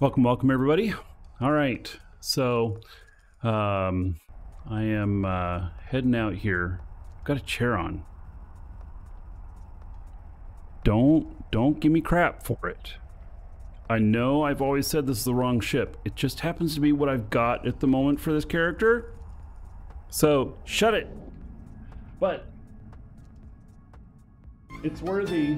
Welcome everybody. All right, so I am heading out here. I've got a chair on. Don't give me crap for it. I know I've always said this is the wrong ship. It just happens to be what I've got at the moment for this character. So shut it. But it's worthy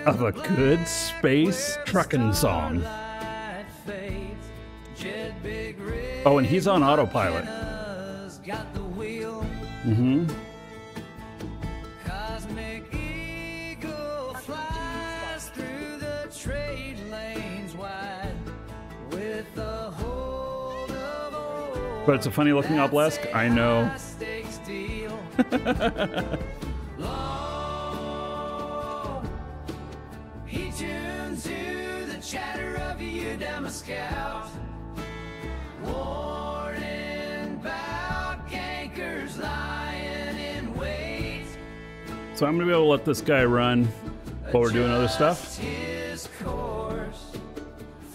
of a good space trucking song. Oh, and he's on autopilot. Mm-hmm. But it's a funny looking obelisk, I know. He tunes to the chatter of you down a scout. Warning about gankers lying in wait. So I'm gonna be able to let this guy run while we're doing other stuff. His course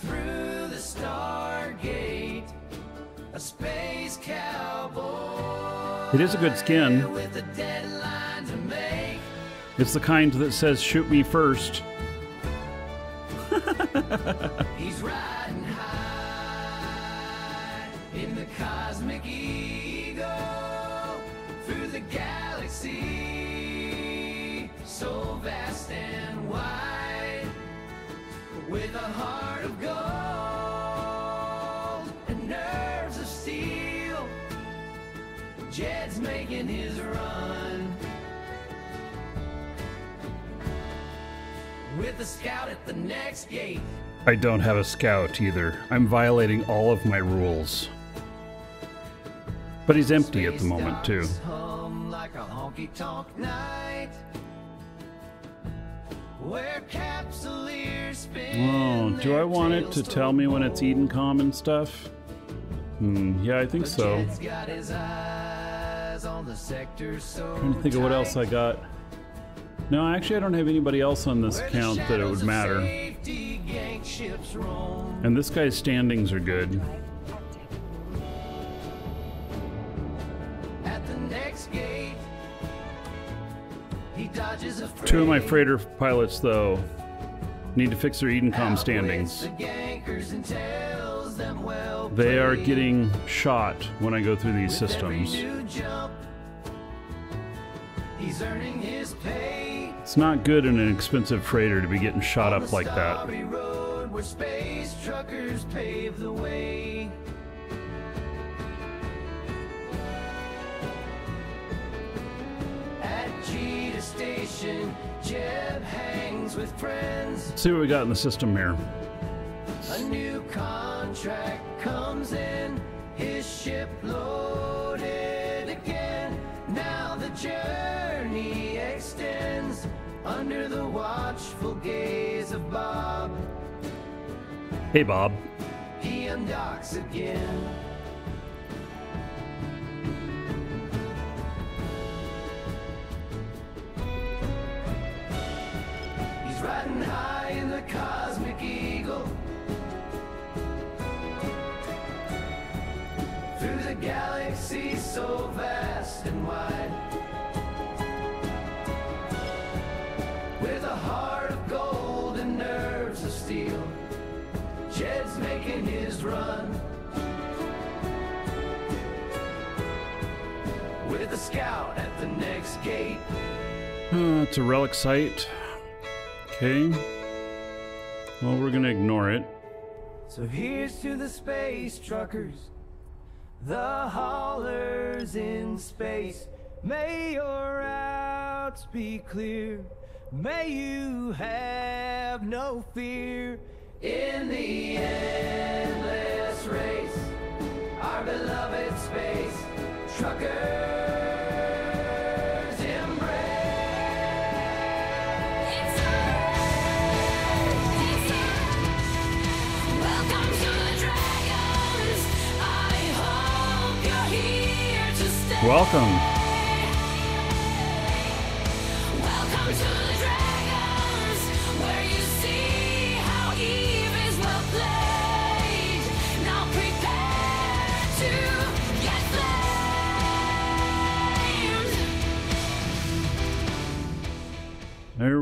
through the Stargate, a space cowboy. It is a good skin. With a deadline to make. It's the kind that says shoot me first. He's riding high in the cosmic eagle through the galaxy, so vast and wide, with a heart of gold and nerves of steel. Jed's making his run with a scout at the next gate. I don't have a scout either. I'm violating all of my rules. But he's empty at the moment too. Like a honky-tonk night, where oh, do I want it to tell me when it's eating calm and stuff? Yeah, I think so. Trying to think of what else I got. No, actually I don't have anybody else on this account that it would matter. And this guy's standings are good. Two of my freighter pilots, though, need to fix their Edencom standings. They are getting shot when I go through these systems. It's not good in an expensive freighter to be getting shot up like that. Where space truckers pave the way. At Cheetah Station, Jeb hangs with friends. Let's see what we got in the system here. A new contract comes in, his ship loaded again. Now the journey extends under the watchful gaze of Bob. Hey, Bob. He undocks again. He's riding high in the cosmic eagle through the galaxy, so vast and wide, with a heart of gold and nerves of steel. Jed's making his run with a scout at the next gate. It's a relic site. Okay. Well, we're gonna ignore it. So here's to the space truckers, the haulers in space. May your routes be clear. May you have no fear. In the endless race, our beloved space truckers embrace. Welcome to the Dragons. I hope you're here to stay. Welcome. Welcome to the Dragons, where you see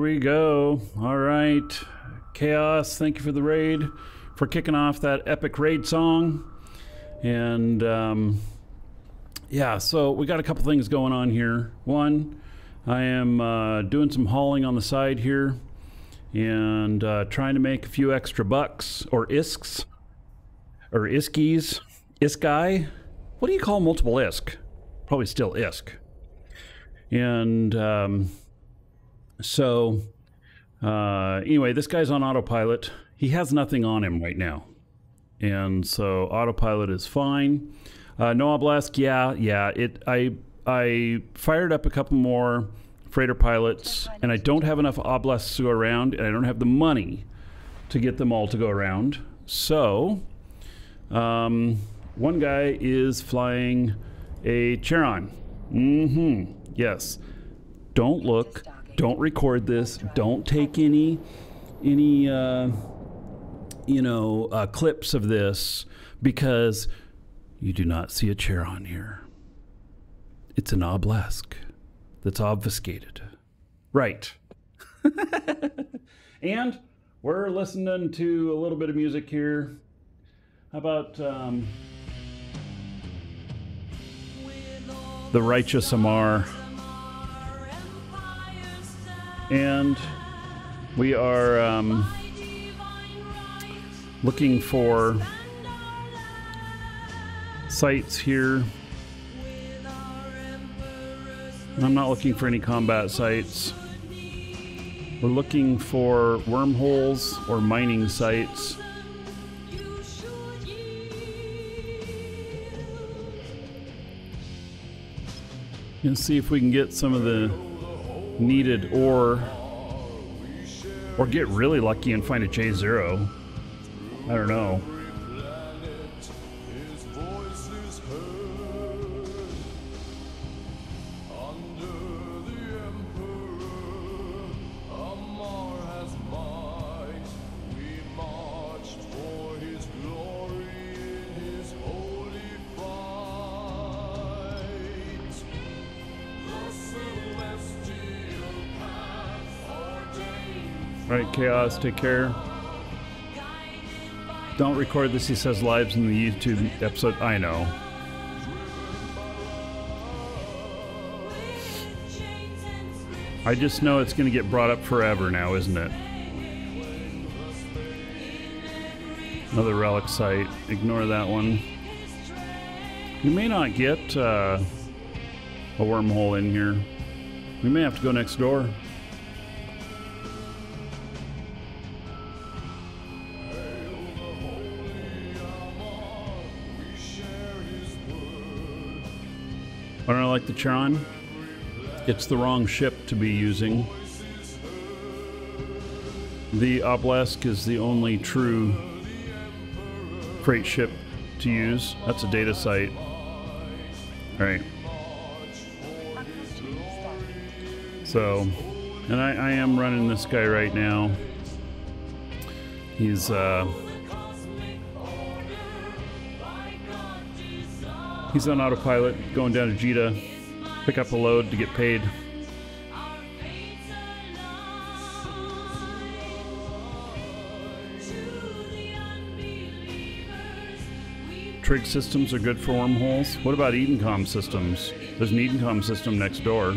we go. All right. Chaos, thank you for the raid, for kicking off that epic raid song. And yeah, so we got a couple things going on here. One, I am doing some hauling on the side here and trying to make a few extra bucks, or isks, or iskies. Iskai? What do you call multiple isk? Probably still isk. And anyway, this guy's on autopilot. He has nothing on him right now. And so autopilot is fine. No obelisk, yeah. I fired up a couple more freighter pilots, and I don't have enough obelisks to go around, and I don't have the money to get them all to go around. So, one guy is flying a Charon. Yes. Don't look. Don't record this. Don't take any clips of this, because you do not see a Charon here. It's an obelisk that's obfuscated. Right. And we're listening to a little bit of music here. How about The Righteous Amar? And we are looking for sites here. I'm not looking for any combat sites. We're looking for wormholes or mining sites. And see if we can get some of the needed ore, or get really lucky and find a J0. I don't know. All right, Chaos, take care. Don't record this, he says, lives in the YouTube episode. I know. I just know it's going to get brought up forever now, isn't it? Another relic site. Ignore that one. We may not get a wormhole in here. We may have to go next door. I don't like the Charon. It's the wrong ship to be using. The obelisk is the only true freight ship to use. That's a data site. All right. So, and I am running this guy right now. He's he's on autopilot, going down to Jita, pick up a load to get paid. Trig systems are good for wormholes. What about Edencom systems? There's an Edencom system next door.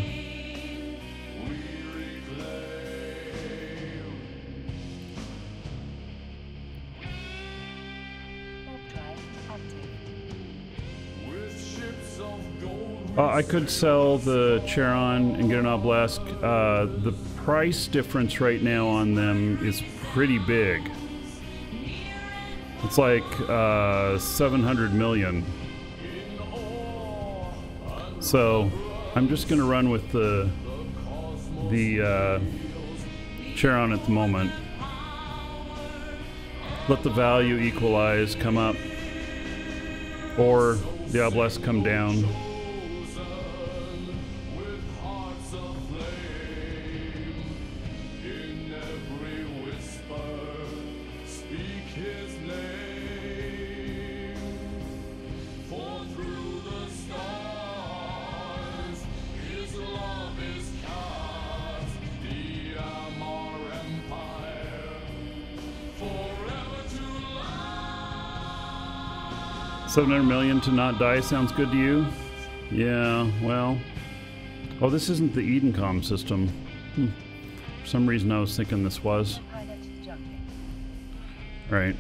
I could sell the Charon and get an obelisk. The price difference right now on them is pretty big. It's like 700 million. So I'm just going to run with the Charon at the moment. Let the value equalize, come up, or the obelisk come down. 700 million to not die sounds good to you? Yeah, well. Oh, this isn't the Edencom system. For some reason I was thinking this was. Right.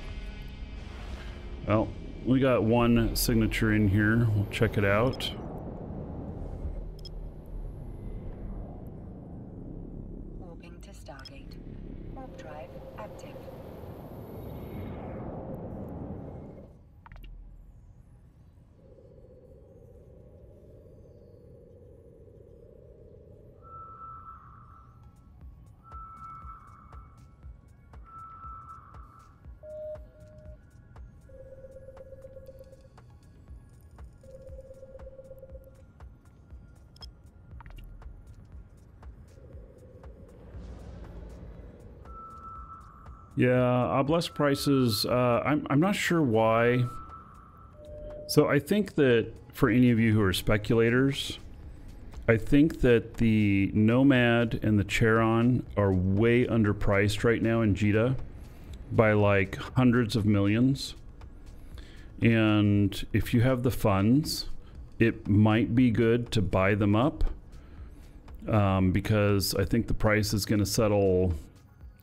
Well, we got one signature in here. We'll check it out. Warping to Stargate. Warp drive active. Yeah, obelisk prices, I'm not sure why. So I think that for any of you who are speculators, I think that the Nomad and the Charon are way underpriced right now in JITA by like hundreds of millions. And if you have the funds, it might be good to buy them up because I think the price is going to settle,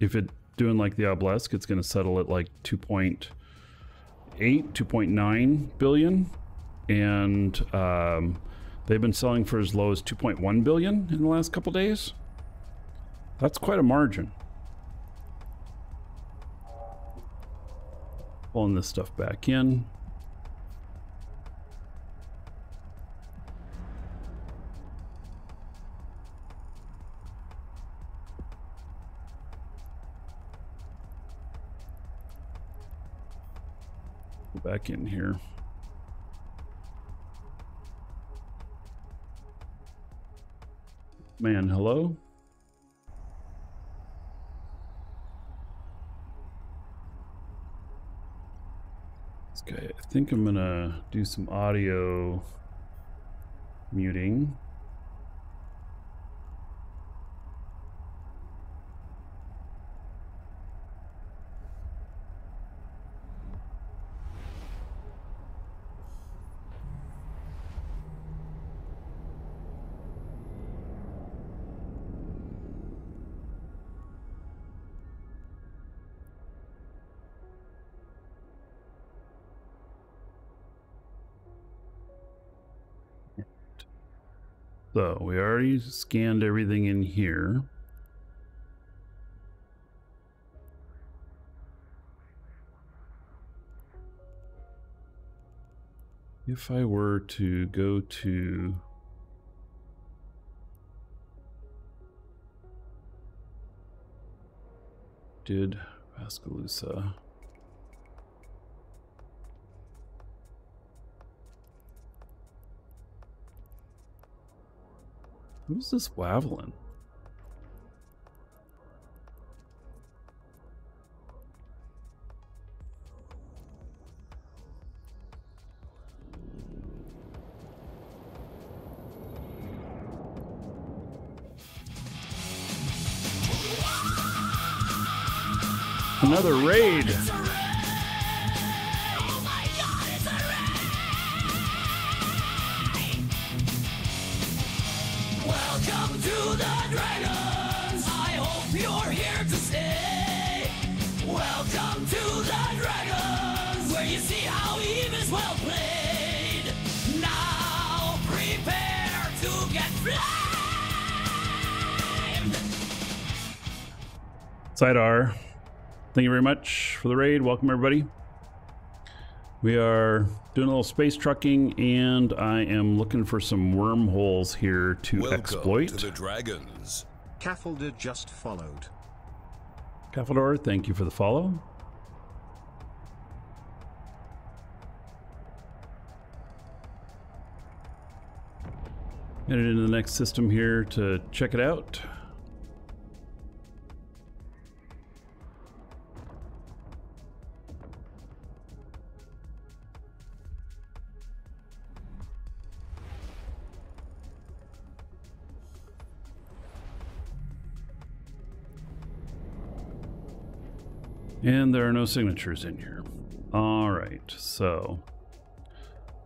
if it doing like the obelisk, it's going to settle at like 2.8, 2.9 billion. And they've been selling for as low as 2.1 billion in the last couple days. That's quite a margin. Pulling this stuff back in. Back in here. Man, hello? Okay, I think I'm gonna do some audio muting. So we already scanned everything in here. If I were to go to did Pascalusa. Who's this Wavelin? Another raid. Welcome to the Dragons. I hope you're here to stay. Welcome to the Dragons, where you see how Eve is well played. Now prepare to get flamed. Sidar, thank you very much for the raid. Welcome everybody. We are doing a little space trucking, and I am looking for some wormholes here to exploit. Welcome to the Dragons. Caffalder just followed. Caffaldor, thank you for the follow. Headed into the next system here to check it out. And there are no signatures in here. All right, so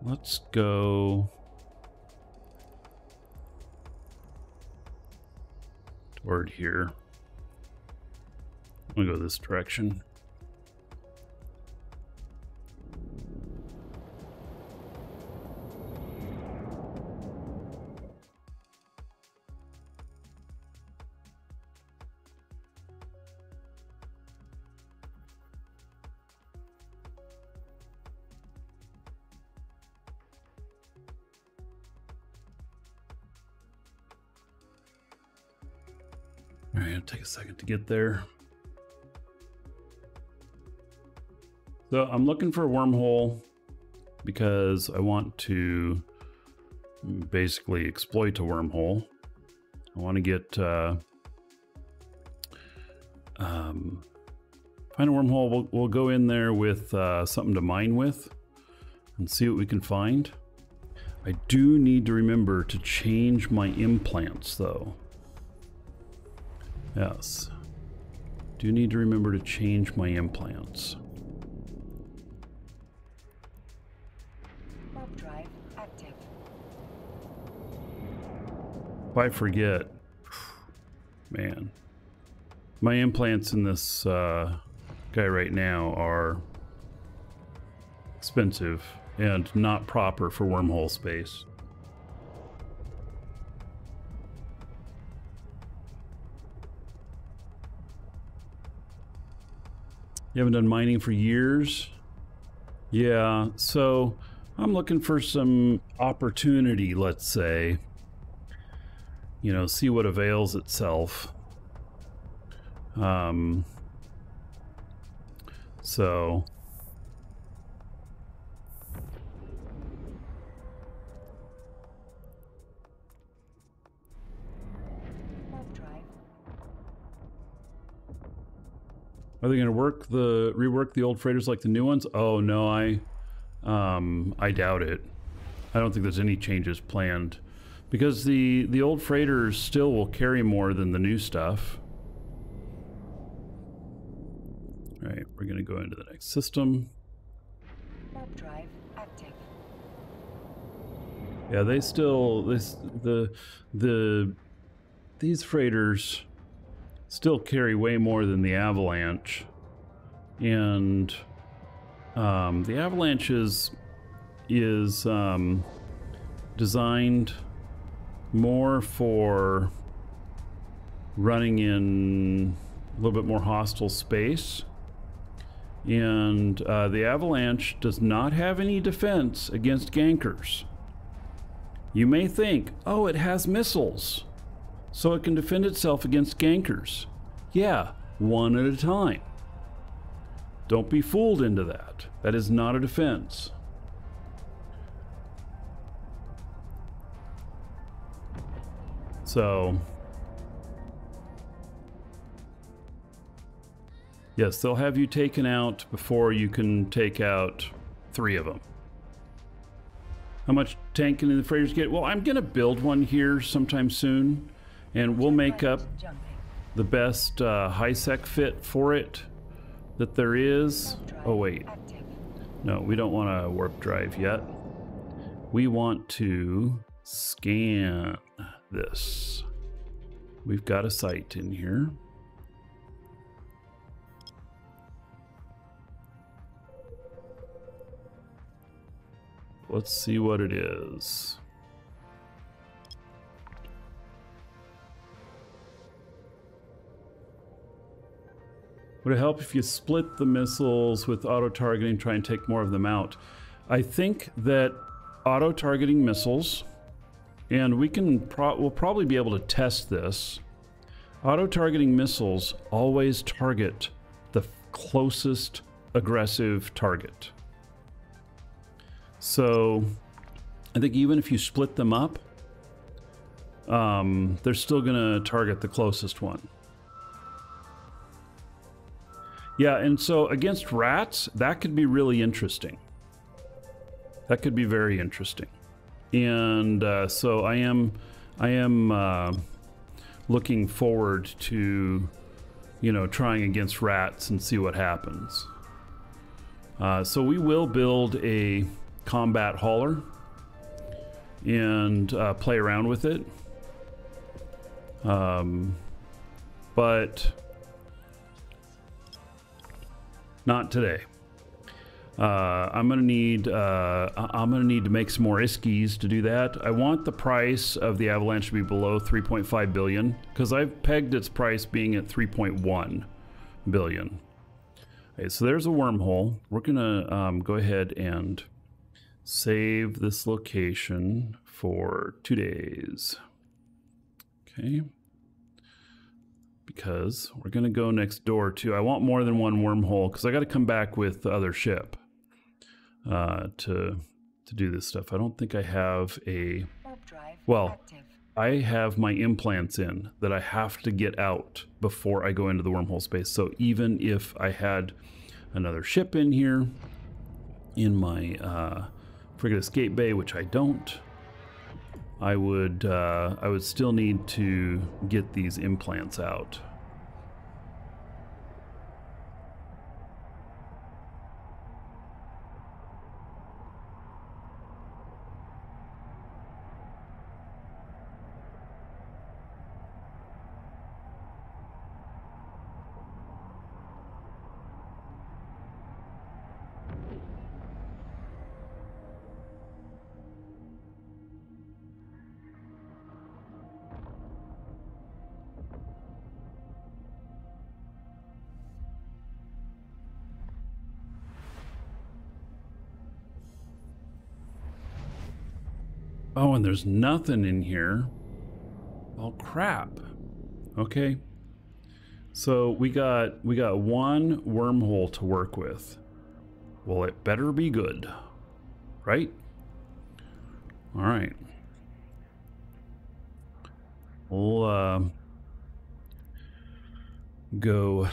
let's go toward here. I'm gonna go this direction. All right, it'll take a second to get there. So I'm looking for a wormhole because I want to basically exploit a wormhole. I want to get find a wormhole. We'll go in there with something to mine with and see what we can find. I do need to remember to change my implants though. Yes, do need to remember to change my implants. Warp drive active. If I forget, man, my implants in this guy right now are expensive and not proper for wormhole space. You haven't done mining for years? Yeah, so I'm looking for some opportunity, let's say. You know, see what avails itself. So Warp drive. are they going to rework the old freighters like the new ones? Oh no, I doubt it. I don't think there's any changes planned because the old freighters still will carry more than the new stuff. All right, we're going to go into the next system. Warp drive active. Yeah, they still these freighters still carry way more than the Avalanche, and the Avalanche is designed more for running in a little bit more hostile space, and the Avalanche does not have any defense against gankers. You may think, oh, it has missiles, so it can defend itself against gankers. Yeah, one at a time. Don't be fooled into that. That is not a defense. So, yes, they'll have you taken out before you can take out 3 of them. How much tank can the freighters get? Well, I'm going to build one here sometime soon, and we'll make up the best high-sec fit for it that there is. Oh, wait. No, we don't want a warp drive yet. We want to scan this. We've got a site in here. Let's see what it is. Would it help if you split the missiles with auto-targeting, try and take more of them out? I think that auto-targeting missiles, and we'll probably be able to test this. Auto-targeting missiles always target the closest aggressive target. So I think even if you split them up, they're still gonna target the closest one. Yeah, and so against rats, that could be really interesting. That could be very interesting. And so I am looking forward to, you know, trying against rats and see what happens. So we will build a combat hauler and play around with it. But not today. I'm gonna need to make some more iskies to do that. I want the price of the Avalanche to be below 3.5 billion because I've pegged its price being at 3.1 billion. Okay, so there's a wormhole. We're gonna go ahead and save this location for 2 days. Okay. Because we're gonna go next door too. I want more than one wormhole because I got to come back with the other ship to do this stuff. I don't think I have a. Well, I have my implants in that I have to get out before I go into the wormhole space. So even if I had another ship in here in my frigate escape bay, which I don't, I would still need to get these implants out. Oh, and there's nothing in here. Oh, crap. Okay. So we got one wormhole to work with. Well, it better be good. Right? All right. We'll go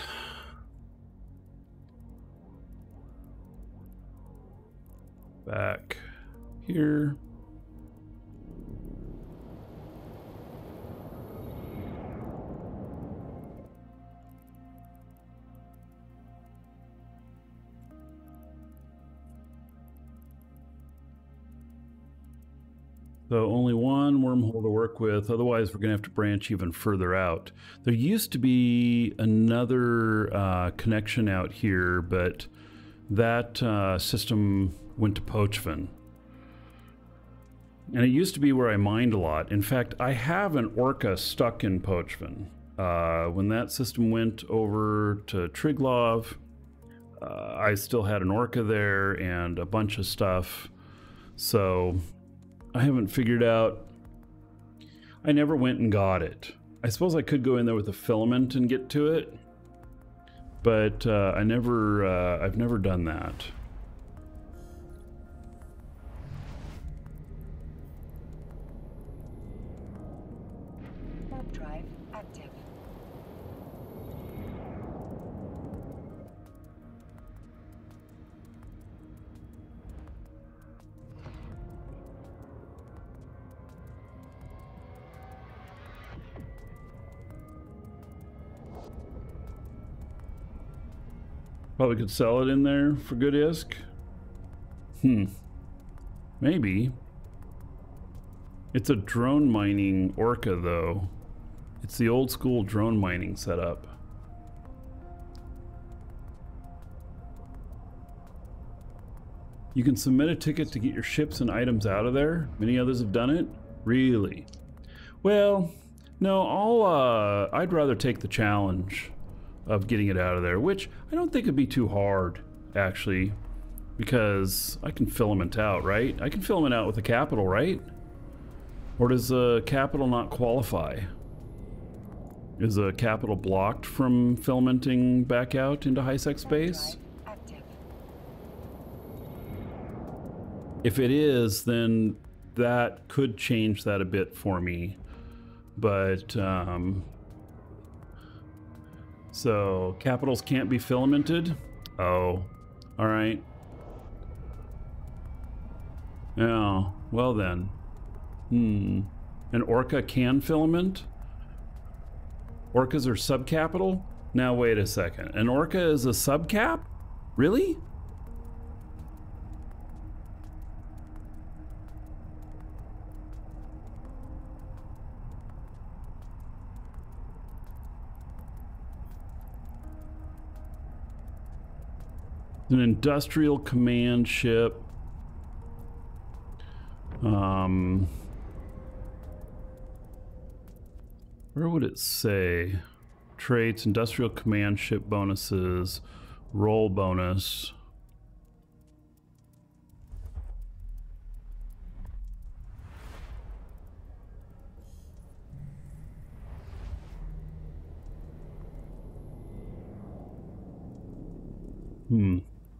back here. So only one wormhole to work with, otherwise we're going to have to branch even further out. There used to be another connection out here, but that system went to Pochven. And it used to be where I mined a lot. In fact, I have an Orca stuck in Pochven. When that system went over to Triglav, I still had an Orca there and a bunch of stuff. So I haven't figured out. I never went and got it. I suppose I could go in there with a filament and get to it, but I've never done that. Warp drive active. Probably could sell it in there for good isk. Maybe. It's a drone mining Orca though. It's the old school drone mining setup. You can submit a ticket to get your ships and items out of there. Many others have done it. Really? Well, no, I'd rather take the challenge of getting it out of there, which I don't think would be too hard, actually, because I can filament out, right? I can filament out with a capital, right? Or does a capital not qualify? Is a capital blocked from filamenting back out into high-sec space? If it is, then that could change that a bit for me, but so capitals can't be filamented? Oh, all right. Yeah, well then. An Orca can filament? Orcas are subcapital? Now wait a second. An Orca is a subcap? Really? An industrial command ship. Where would it say? Traits, industrial command ship bonuses, roll bonus.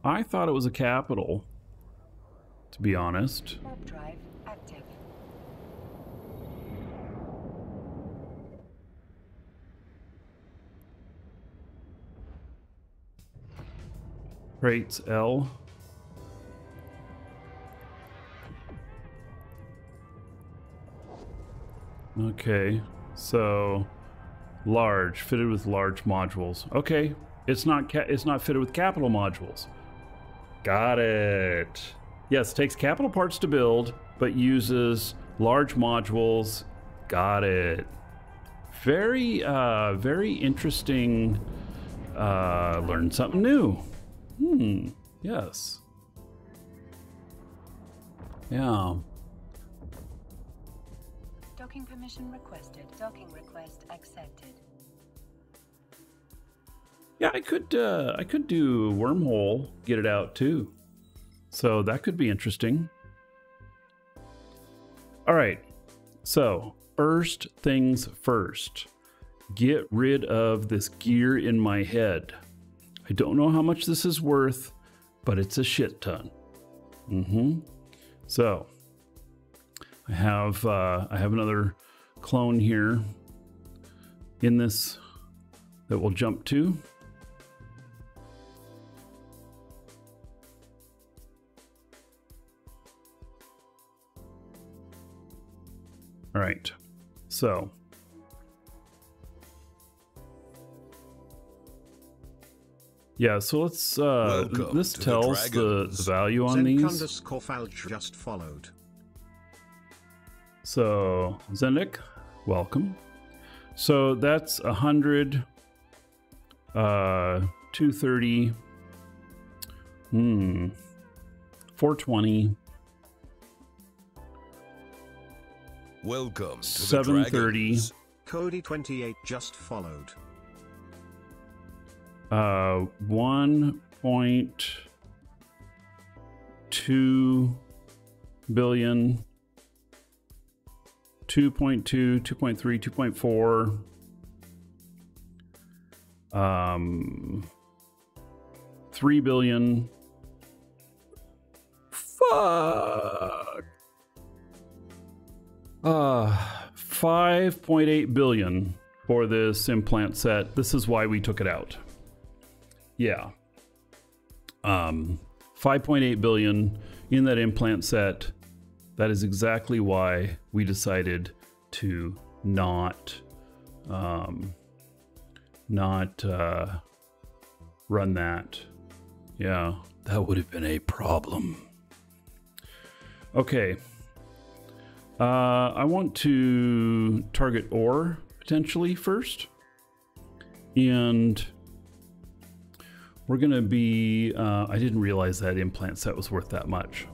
I thought it was a capital, to be honest. Warp drive active. Traits L. Okay, so large, fitted with large modules. Okay, it's not fitted with capital modules. Got it. Yes, takes capital parts to build, but uses large modules. Got it. Very, very interesting. Learned something new. Yes. Yeah. Docking permission requested. Docking request accepted. Yeah, I could do wormhole, get it out too. So that could be interesting. All right. So first things first, get rid of this gear in my head. I don't know how much this is worth, but it's a shit ton. So I have another clone here in this that we'll jump to. All right, so yeah, so let's this tells the value on these. Just followed. So Zendik, welcome. So that's 100, 230, 420. Welcome to 730. Cody 28 just followed. 1.2 billion, 2.2, 2.3, 2.4, 3 billion. Fuck. 5.8 billion for this implant set. This is why we took it out. Yeah. 5.8 billion in that implant set. That is exactly why we decided to not run that. Yeah, that would have been a problem. Okay. I want to target ore potentially first. And we're going to be, I didn't realize that implant set was worth that much.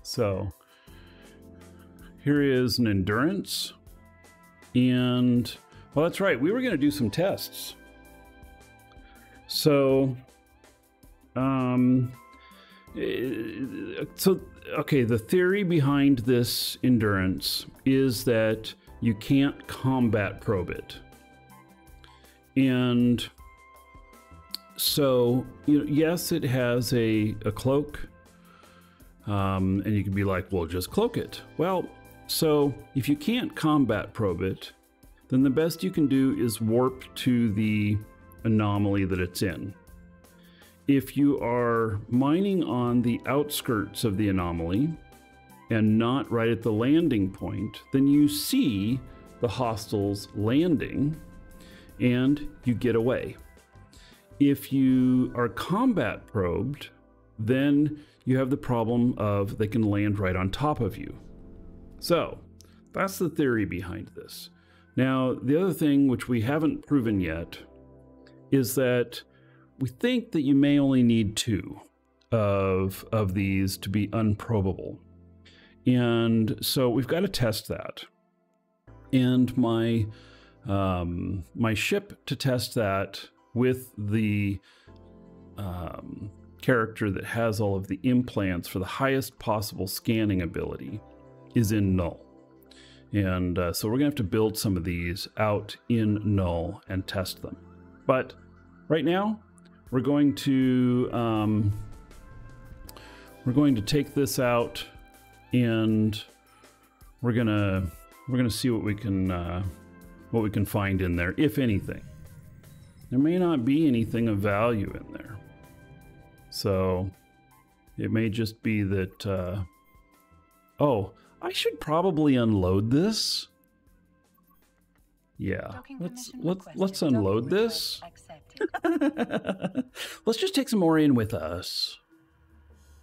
So here is an endurance. And, well, that's right. We were going to do some tests. So, okay, the theory behind this endurance is that you can't combat probe it. And so, you know, yes, it has a cloak, and you can be like, well, just cloak it. Well, so if you can't combat probe it, then the best you can do is warp to the anomaly that it's in. If you are mining on the outskirts of the anomaly and not right at the landing point, then you see the hostiles landing and you get away. If you are combat probed, then you have the problem of they can land right on top of you. So that's the theory behind this. Now, the other thing which we haven't proven yet is that we think that you may only need 2 of these to be unprobable. And so we've got to test that. And my my ship to test that with the character that has all of the implants for the highest possible scanning ability is in null. And so we're gonna have to build some of these out in null and test them. But right now we're going to take this out, and we're gonna see what we can find in there, if anything. There may not be anything of value in there. So it may just be that, oh, I should probably unload this. Yeah, let's unload this. Let's just take some more in with us.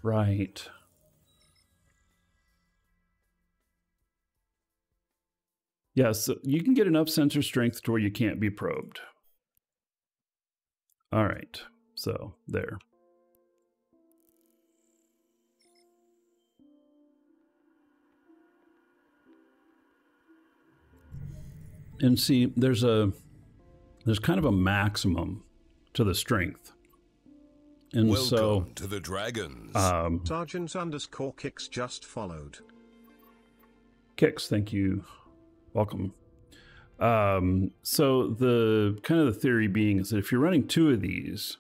Right. Yeah, so you can get enough sensor strength to where you can't be probed. All right, so there. And see, there's kind of a maximum to the strength. And Welcome so to the Dragons. Sergeant_Kicks just followed. Kicks, thank you. Welcome. So the kind of the theory being is that if you're running 2 of these,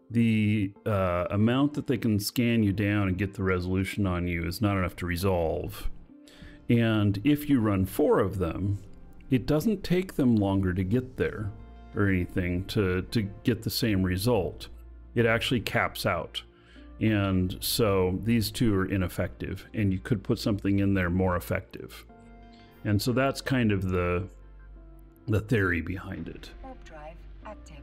the amount that they can scan you down and get the resolution on you is not enough to resolve. And if you run 4 of them, it doesn't take them longer to get there or anything to get the same result. It actually caps out. And so these 2 are ineffective, and you could put something in there more effective. And so that's kind of the theory behind it. Warp drive active.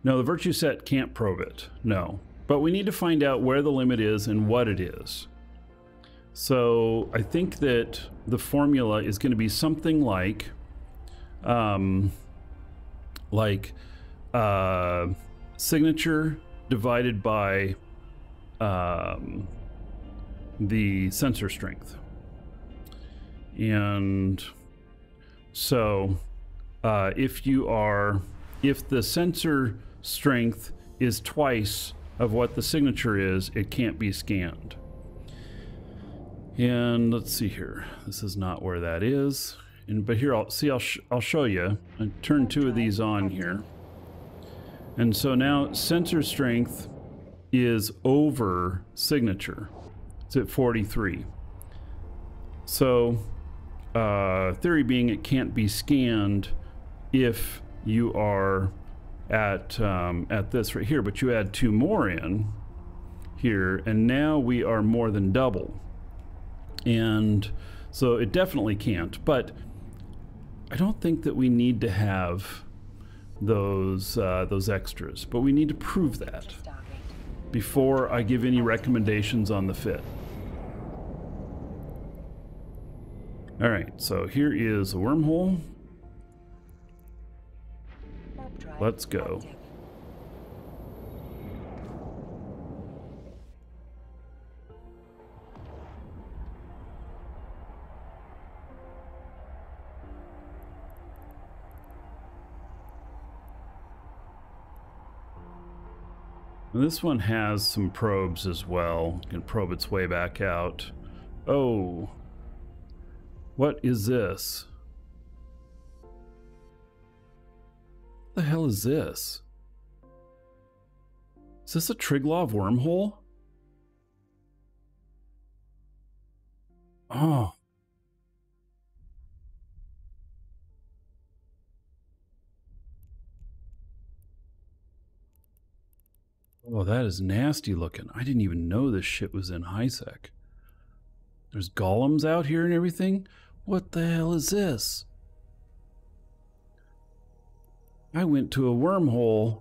No, the virtue set can't probe it, no. But we need to find out where the limit is and what it is. So I think that the formula is going to be something like signature divided by the sensor strength. And so if the sensor strength is twice of what the signature is, it can't be scanned. And let's see here. This is not where that is. But here, I'll show you. I turn 2 of these on here. And so now sensor strength is over signature. It's at 43. So theory being it can't be scanned if you are at this right here, but you add 2 more in here, and now we are more than double. And so it definitely can't, but I don't think that we need to have those extras, but we need to prove that before I give any recommendations on the fit. All right, so here is a wormhole. Let's go. This one has some probes as well. You can probe its way back out. Oh, what is this? What the hell is this? Is this a Triglav wormhole? Oh. Oh, that is nasty looking. I didn't even know this shit was in HiSec. There's golems out here and everything? What the hell is this? I went to a wormhole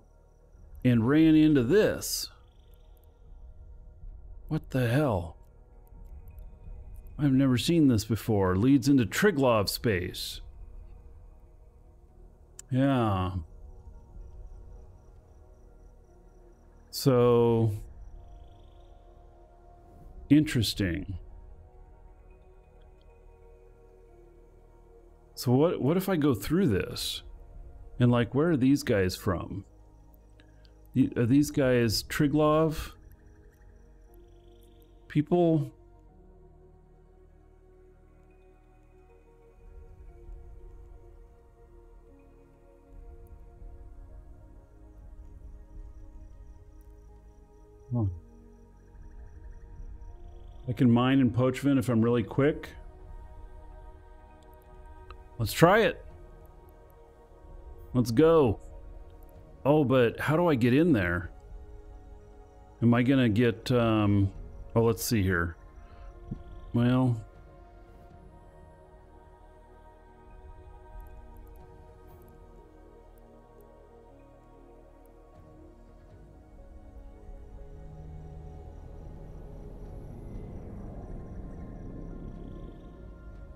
and ran into this. What the hell? I've never seen this before. Leads into Triglav space. Yeah. So interesting. So what if I go through this? And like, where are these guys from? Are these guys Triglov people? Huh. I can mine in Pochvin if I'm really quick. Let's try it. Let's go. Oh, but how do I get in there? Am I gonna get, oh, let's see here. Well,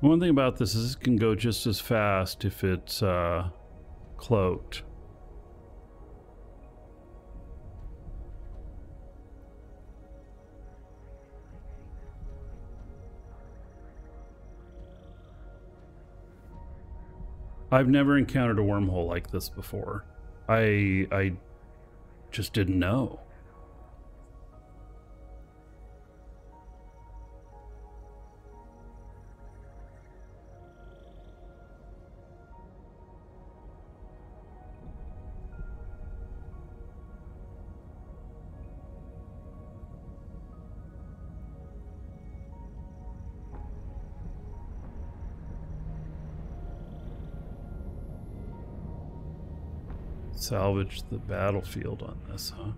one thing about this is it can go just as fast if it's cloaked. I've never encountered a wormhole like this before. I just didn't know. Salvage the battlefield on this, huh?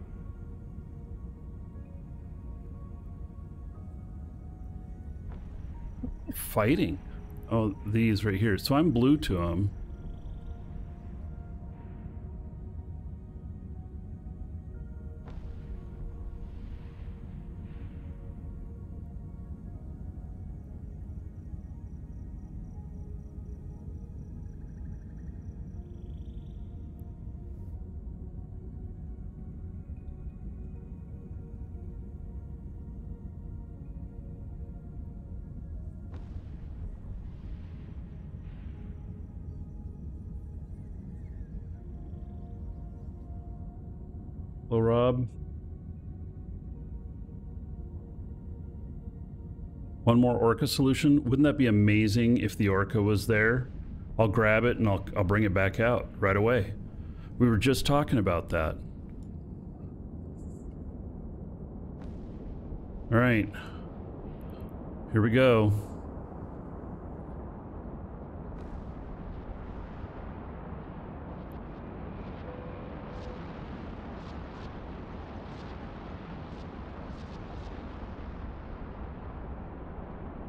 Fighting. Oh, these right here. So I'm blue to them. Hello, Rob. One more Orca solution. Wouldn't that be amazing if the Orca was there? I'll grab it and I'll bring it back out right away. We were just talking about that. All right. Here we go.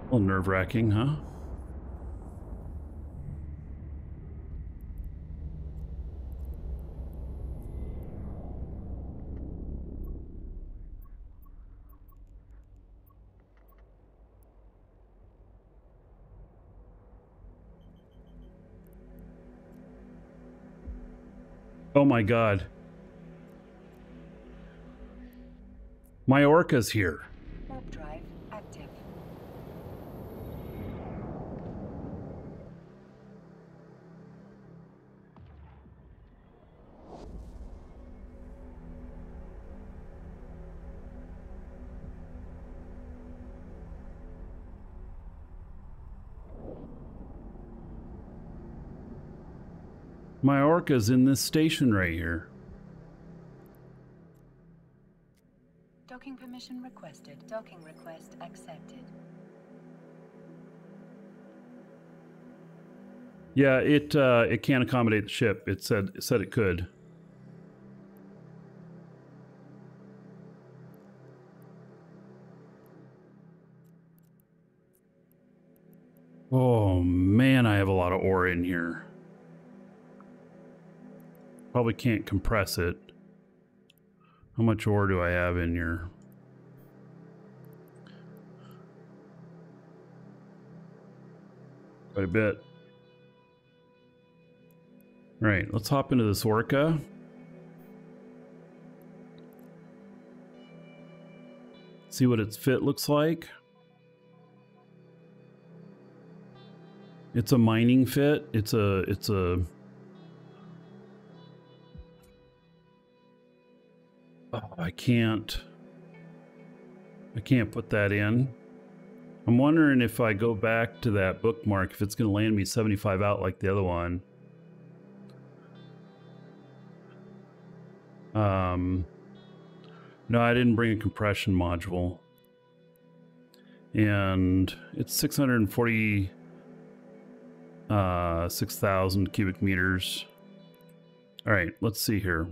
A little nerve-wracking, huh? Oh my God. My Orca's here. Warp drive active. My Orca's in this station right here. Docking permission requested. Docking request accepted. Yeah, it can't accommodate the ship. It said it could. Oh man, I have a lot of ore in here. Probably can't compress it. How much ore do I have in here? Quite a bit. Right, let's hop into this Orca. see what its fit looks like. It's a mining fit. It's a oh, I can't put that in. I'm wondering if I go back to that bookmark, if it's going to land me 75 out like the other one. No, I didn't bring a compression module. And it's 646,000 cubic meters. All right, let's see here.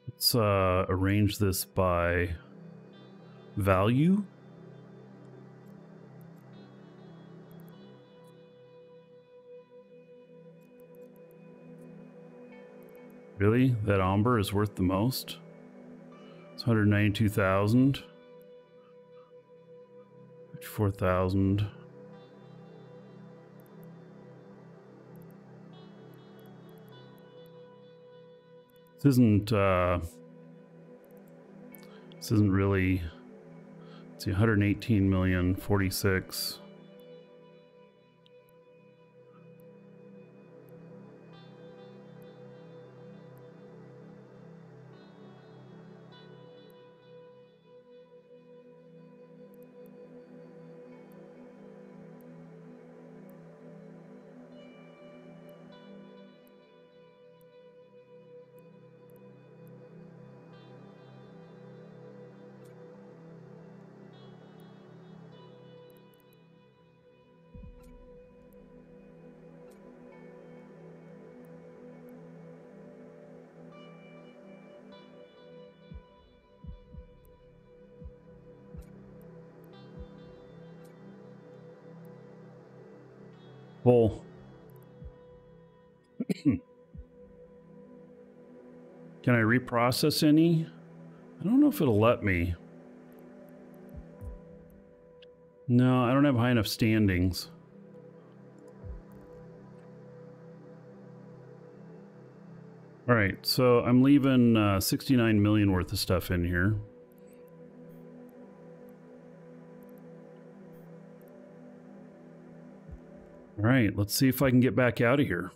Let's arrange this by value. Really? That Amber is worth the most? It's 192,000. 54,000. This isn't really, let's see, 118 million, 46. Full. Can I reprocess any? I don't know if it'll let me. No, I don't have high enough standings. All right, so I'm leaving 69 million worth of stuff in here. All right, let's see if I can get back out of here.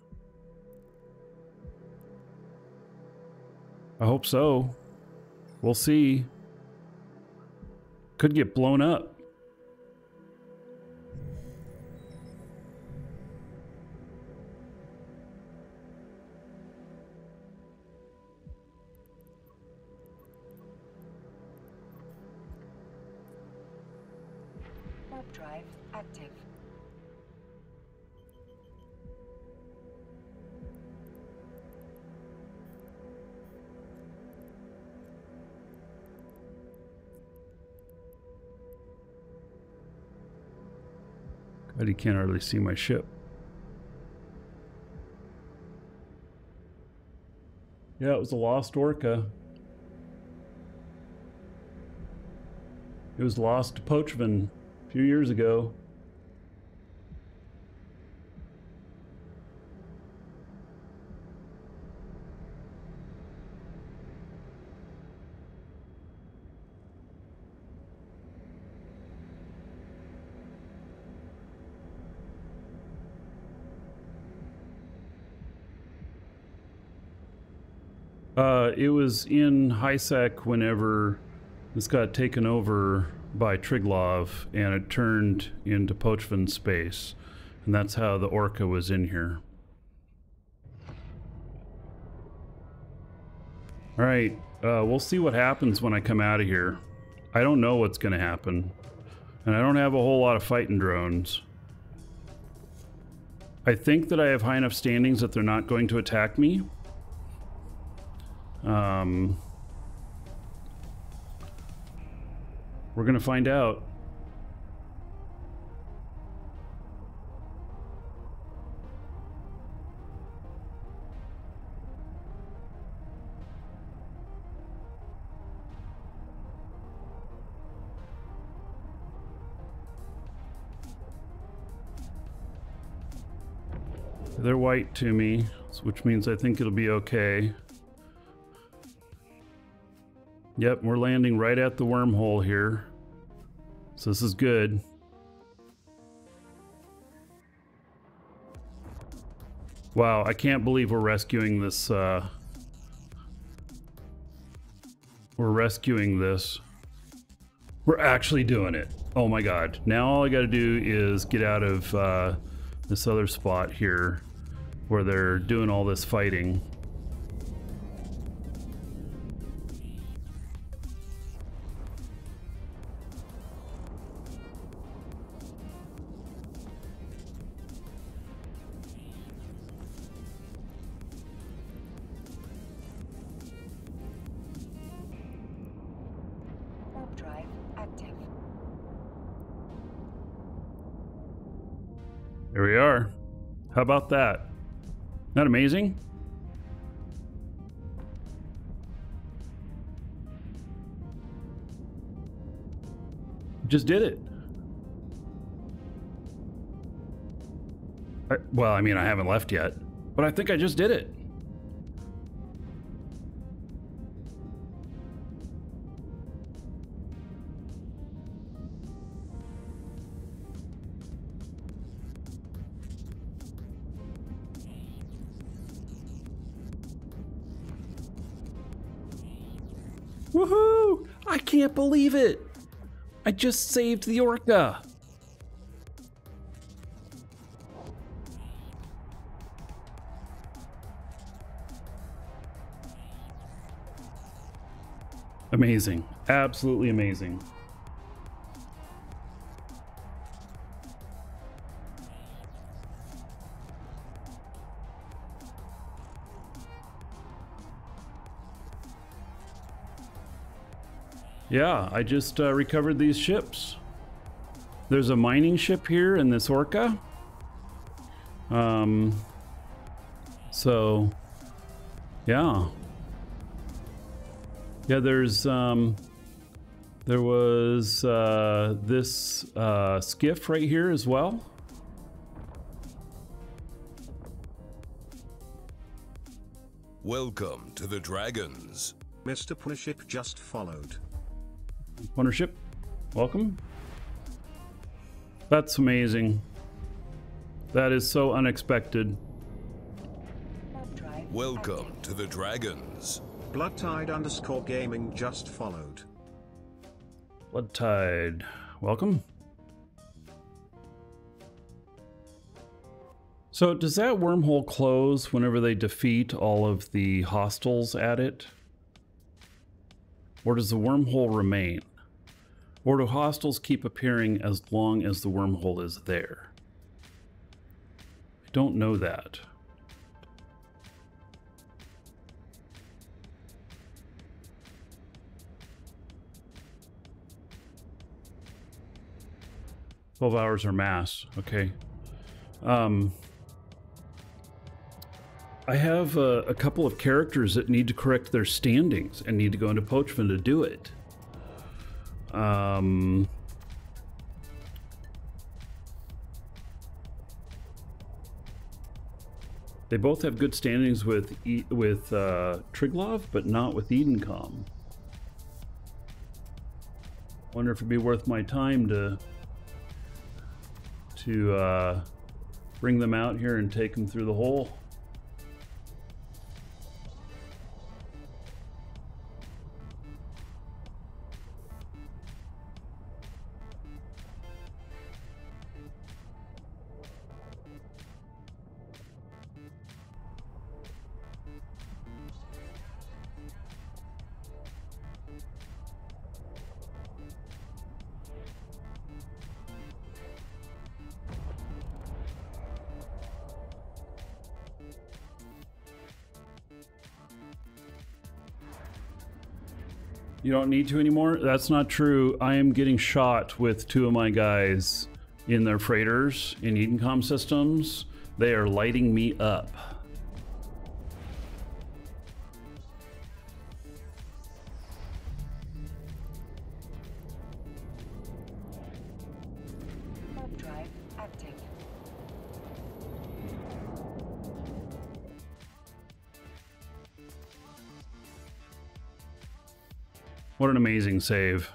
I hope so. We'll see. Could get blown up. Warp drive active. God, you can't hardly see my ship. Yeah, it was a lost Orca. It was lost to Poachman a few years ago. It was in Hysek whenever this got taken over by Triglav and it turned into Poachman space. And that's how the Orca was in here. All right, we'll see what happens when I come out of here. I don't know what's going to happen. And I don't have a whole lot of fighting drones. I think that I have high enough standings that they're not going to attack me. We're gonna find out. They're white to me, which means I think it'll be okay. Yep, we're landing right at the wormhole here. So this is good. Wow, I can't believe we're rescuing this, we're rescuing this. We're actually doing it. Oh my god. Now all I gotta do is get out of this other spot here where they're doing all this fighting. Warp drive active. There we are. How about that? Not amazing? Just did it. Well, I mean, I haven't left yet, but I think I just did it. Woohoo! I can't believe it! I just saved the Orca! Amazing. Absolutely amazing. Yeah, I just recovered these ships. There's a mining ship here in this Orca. So, yeah. Yeah, there's, there was this skiff right here as well. Welcome to the Dragons. Mr. Puniship just followed. Ownership, welcome. That's amazing. That is so unexpected. Warp drive Welcome active. to the Dragons. Bloodtide_gaming just followed. Bloodtide, welcome. So does that wormhole close whenever they defeat all of the hostiles at it? Or does the wormhole remain? Or do hostiles keep appearing as long as the wormhole is there? I don't know that. "12 hours or mass." Okay. I have a couple of characters that need to correct their standings and need to go into Poachman to do it. They both have good standings with Triglov, but not with Edencom. Wonder if it'd be worth my time to bring them out here and take them through the hole. You don't need to anymore? That's not true. I am getting shot with two of my guys in their freighters in Edencom systems. They are lighting me up. Warp drive active. What an amazing save.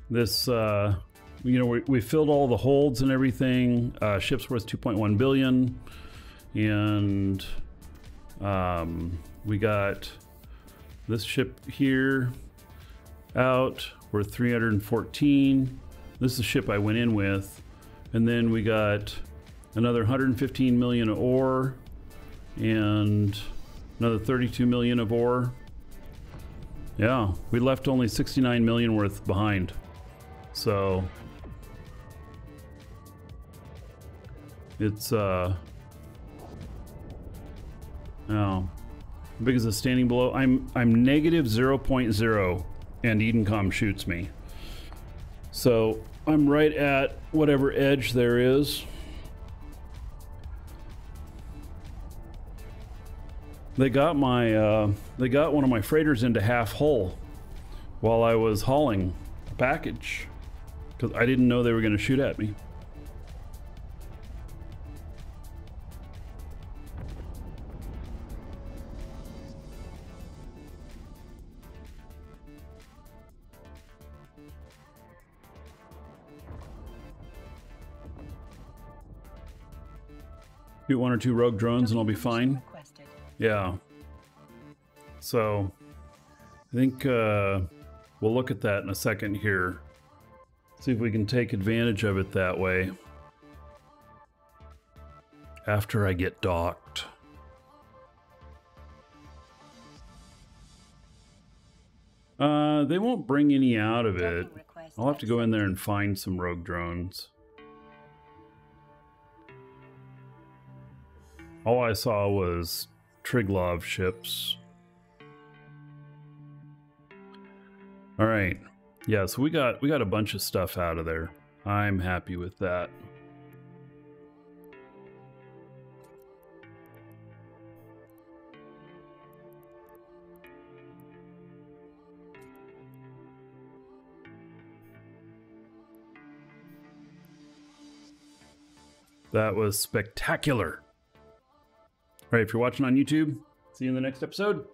This, you know, we filled all the holds and everything. Ship's worth 2.1 billion. And we got this ship here out worth 314. This is the ship I went in with. And then we got another 115 million of ore and another 32 million of ore. Yeah, we left only 69 million worth behind. So it's now how big is the standing below? I'm negative 0.0 and Edencom shoots me. So I'm right at whatever edge there is. They got my they got one of my freighters into half hull while I was hauling a package because I didn't know they were going to shoot at me. Shoot one or two rogue drones and I'll be fine. Yeah. So I think we'll look at that in a second here. See if we can take advantage of it that way. After I get docked. They won't bring any out of it. I'll have to go in there and find some rogue drones. All I saw was Triglov ships. All right. Yeah, so we got a bunch of stuff out of there. I'm happy with that. That was spectacular. All right, if you're watching on YouTube, see you in the next episode.